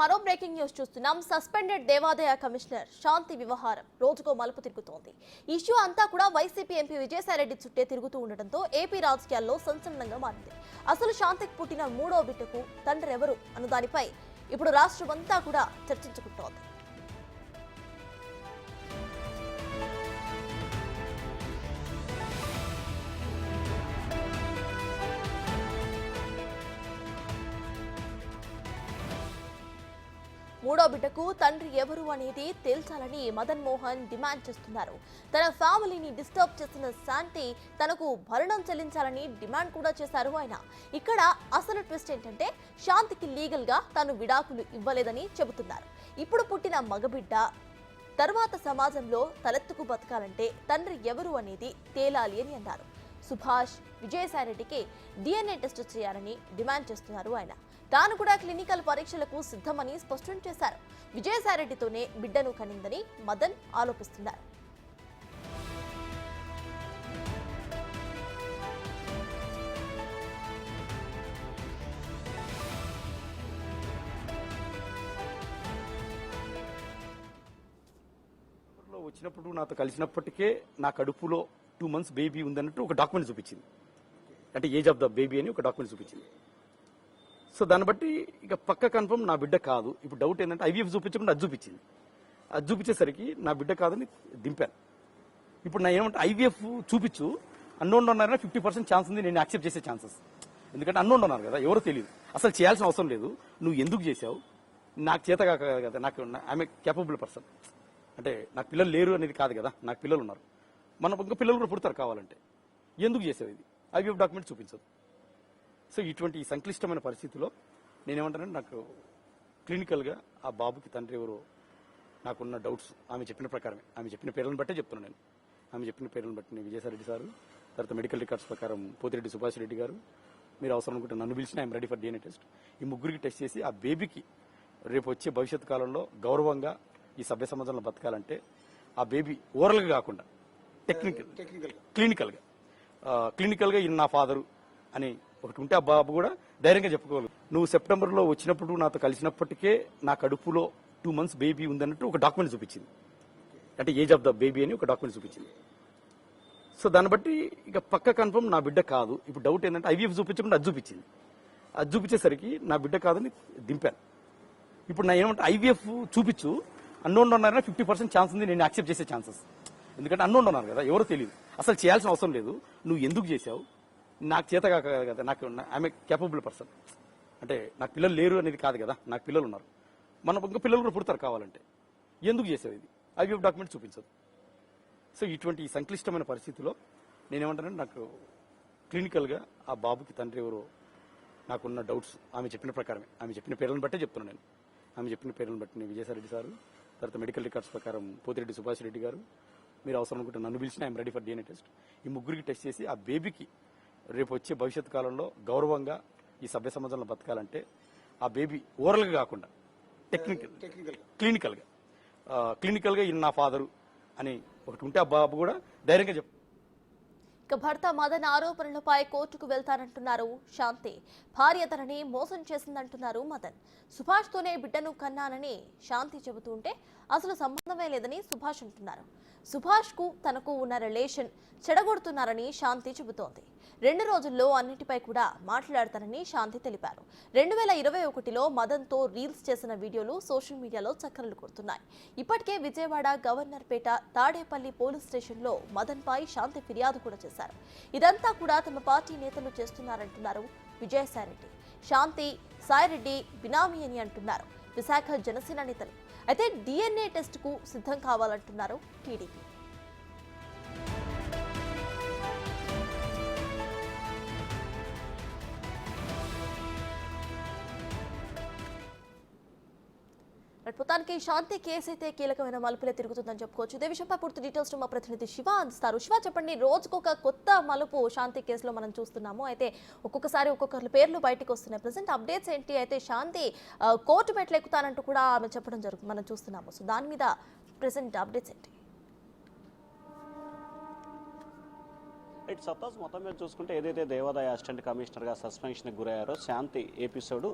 మరో breaking news చూస్తున్నాం. Suspended దేవాదాయ కమిషనర్ శాంతి వ్యవహారం రోజుకో మలుపు తిరుగుతోంది. ఇష్యూ అంతా కూడా వైసీపీ ఎంపీ విజయసాయిరెడ్డి చుట్టే తిరుగుతూ ఉండడంతో ఏపీ రాజకీయాల్లో సంచలనంగా మారింది. అసలు శాంతికి పుట్టిన మూడో బిడ్డకు తండ్రి ఎవరు అన్న దానిపై ఇప్పుడు రాష్ట్రమంతా కూడా చర్చించుకుంటోంది. మూడో బిడ్డకు తండ్రి ఎవరు అనేది తేల్చాలని మదన్ మోహన్ డిమాండ్ చేస్తున్నారు. తన ఫ్యామిలీని డిస్టర్బ్ చేసిన శాంతి తనకు భరణం చెల్లించాలని డిమాండ్ కూడా చేశారు ఆయన. ఇక్కడ అసలు ట్విస్ట్ ఏంటంటే శాంతికి లీగల్ గా తాను విడాకులు ఇవ్వలేదని చెబుతున్నారు. ఇప్పుడు పుట్టిన మగబిడ్డ తర్వాత సమాజంలో తలెత్తుకు బతకాలంటే తండ్రి ఎవరు అనేది తేలాలి అని అన్నారు. సుభాష్ విజయసాయిరెడ్డికి DNA టెస్ట్ చేయాలని డిమాండ్ చేస్తున్నారు ఆయన. తాను కూడా క్లినికల్ పరీక్షలకు సిద్ధమని స్పష్టం చేశారు. విజయసాయిరెడ్డితోనే బిడ్డను కనిందని మదన్ ఆరోపిస్తున్నారు. వచ్చినప్పుడు నాతో కలిసినప్పటికే నా కడుపులో 2 months బేబీ ఉందన్నట్టు ఒక డాక్యుమెంట్ చూపించింది. అంటే ఏజ్ ఆఫ్ ద బేబీ అని ఒక డాక్యుమెంట్ చూపించింది. సో దాన్ని బట్టి ఇక పక్క కన్ఫర్మ్ నా బిడ్డ కాదు. ఇప్పుడు డౌట్ ఏంటంటే IVF చూపించకుండా అది చూపించింది. అది చూపించేసరికి నా బిడ్డ కాదని దింపాను. ఇప్పుడు నా ఏమంటే IVF చూపించు అన్నోన్ ఉన్నారని 50% ఛాన్స్ ఉంది, నేను యాక్సెప్ట్ చేసే ఛాన్సెస్. ఎందుకంటే అన్నోన్ ఉన్నారు కదా, ఎవరో తెలియదు, అసలు చేయాల్సిన అవసరం లేదు. నువ్వు ఎందుకు చేసావు, నాకు చేత కాక కదా, నాకు ఐఎమ్ కేపబుల్ పర్సన్. అంటే నాకు పిల్లలు లేరు అనేది కాదు కదా, నాకు పిల్లలు ఉన్నారు. మన ఇంకా పిల్లలు కూడా పుడతారు కావాలంటే. ఎందుకు చేసావు ఇది, IVF డాక్యుమెంట్ చూపించదు. సో ఇటువంటి సంక్లిష్టమైన పరిస్థితిలో నేనేమంటానంటే నాకు క్లినికల్గా ఆ బాబుకి తండ్రి ఎవరో నాకున్న డౌట్స్ ఆమె చెప్పిన ప్రకారమే, ఆమె చెప్పిన పేర్లను బట్టే చెప్తున్నాను నేను. ఆమె చెప్పిన పేర్లను బట్టి నేను విజయసాయిరెడ్డి సారు, తర్వాత మెడికల్ రికార్డ్స్ ప్రకారం పోతిరెడ్డి సుభాష్ రెడ్డి గారు, మీరు అవసరం అనుకుంటే నన్ను పిలిచిన I'm ready for DNA test. ఈ ముగ్గురికి టెస్ట్ చేసి ఆ బేబీకి రేపు వచ్చే భవిష్యత్ కాలంలో గౌరవంగా ఈ సభ్య సమాజంలో బతకాలంటే ఆ బేబీ ఓరల్గా కాకుండా క్లినికల్గా ఈయన నా ఫాదరు అని ఒకటి ఉంటే ఆ బాబు కూడా ధైర్యంగా చెప్పుకోవాలి. నువ్వు సెప్టెంబర్లో వచ్చినప్పుడు నాతో కలిసినప్పటికే నా కడుపులో 2 months బేబీ ఉందన్నట్టు ఒక డాక్యుమెంట్ చూపించింది. అంటే ఏజ్ ఆఫ్ ద బేబీ అని ఒక డాక్యుమెంట్ చూపించింది. సో దాన్ని బట్టి ఇక పక్క కన్ఫర్మ్ నా బిడ్డ కాదు. ఇప్పుడు డౌట్ ఏంటంటే IVF చూపించకుండా అది చూపించింది. అది చూపించేసరికి నా బిడ్డ కాదని దింపాను. ఇప్పుడు నా ఏమంటే IVF చూపించు అన్నోన్ ఉన్నారని 50% ఛాన్స్ ఉంది, నేను యాక్సెప్ట్ చేసే ఛాన్సెస్. ఎందుకంటే అన్నోన్ ఉన్నారు కదా, ఎవరో తెలియదు, అసలు చేయాల్సిన అవసరం లేదు. నువ్వు ఎందుకు చేసావు, నాకు చేత కాక కదా, నాకు ఐఎమ్ కేపబుల్ పర్సన్. అంటే నాకు పిల్లలు లేరు అనేది కాదు కదా, నాకు పిల్లలు ఉన్నారు. మన ఇంకా పిల్లలు కూడా పుడతారు కావాలంటే. ఎందుకు చేసావు ఇది, IVF డాక్యుమెంట్ చూపించదు. సో ఇటువంటి సంక్లిష్టమైన పరిస్థితిలో నేనేమంటానంటే నాకు క్లినికల్గా ఆ బాబుకి తండ్రి ఎవరో నాకున్న డౌట్స్ ఆమె చెప్పిన ప్రకారమే, ఆమె చెప్పిన పేర్లను బట్టే చెప్తున్నాను నేను. ఆమె చెప్పిన పేర్లను బట్టి నేను విజయసాయిరెడ్డి సారు, తర్వాత మెడికల్ రికార్డ్స్ ప్రకారం పోతిరెడ్డి సుభాష్ రెడ్డి గారు, మీరు అవసరం అనుకుంటే నన్ను పిలిచిన I'm ready for DNA test. ఈ ముగ్గురికి టెస్ట్ చేసి ఆ బేబీకి రేపు వచ్చే భవిష్యత్ కాలంలో గౌరవంగా ఈ సభ్య సమాజంలో బతకాలంటే ఆ బేబీ ఓరల్గా కాకుండా క్లినికల్గా ఈయన నా ఫాదరు అని ఒకటి ఉంటే ఆ బాబు కూడా ధైర్యంగా చెప్పు. ఇక భర్త మదన్ ఆరోపణలపై కోర్టుకు వెళ్తానంటున్నారు శాంతి. భార్య తనని మోసం చేసిందంటున్నారు మదన్. సుభాష్ తోనే బిడ్డను కన్నానని శాంతి చెబుతుంటే అసలు సంబంధమే లేదని సుభాష్ అంటున్నారు. సుభాష్ కు తనకు ఉన్న రిలేషన్ చెడగొడుతున్నారని శాంతి చెబుతోంది. 2 రోజుల్లో అన్నిటిపై కూడా మాట్లాడతానని శాంతి తెలిపారు. 2021లో మదన్ తో రీల్స్ చేసిన వీడియోలు సోషల్ మీడియాలో చక్కర్లు కొడుతున్నాయి. ఇప్పటికే విజయవాడ గవర్నర్పేట తాడేపల్లి పోలీస్ స్టేషన్లో మదన్ పై శాంతి ఫిర్యాదు కూడా చేశారు. ఇదంతా కూడా తమ పార్టీ నేతలు చేస్తున్నారంటున్నారు విజయసాయిరెడ్డి. శాంతి సాయిరెడ్డి బినామీ అని అంటున్నారు విశాఖ జనసేన నేతలు. అయితే DNA టెస్ట్ కు సిద్ధం కావాలంటున్నారు టీడీపీ. మొత్తానికి శాంతి కేసు అయితే కీలకమైన మలుపులే తిరుగుతుందని చెప్పుకోవచ్చు. ఇదే విషయంపై పూర్తి డీటెయిల్స్ మా ప్రతినిధి శివ అందిస్తారు. శివ, చెప్పండి, రోజుకొక కొత్త మలుపు శాంతి కేసులో మనం చూస్తున్నాము. అయితే ఒక్కొక్కసారి ఒక్కొక్కరి పేర్లు బయటకు వస్తున్నాయి. ప్రెసెంట్ అప్డేట్స్ ఏంటి? అయితే శాంతి కోర్టు మెట్లు ఎక్కుతానంటూ కూడా ఆమె చెప్పడం జరుగుతుంది, మనం చూస్తున్నాము. సో దాని మీద ప్రెసెంట్ అప్డేట్స్ ఏంటి? రైట్ సత్తాస్, మొత్తం మీద చూసుకుంటే ఏదైతే దేవాదాయ అసిస్టెంట్ కమిషనర్గా సస్పెన్షన్కి గురయ్యారో శాంతి ఎపిసోడ్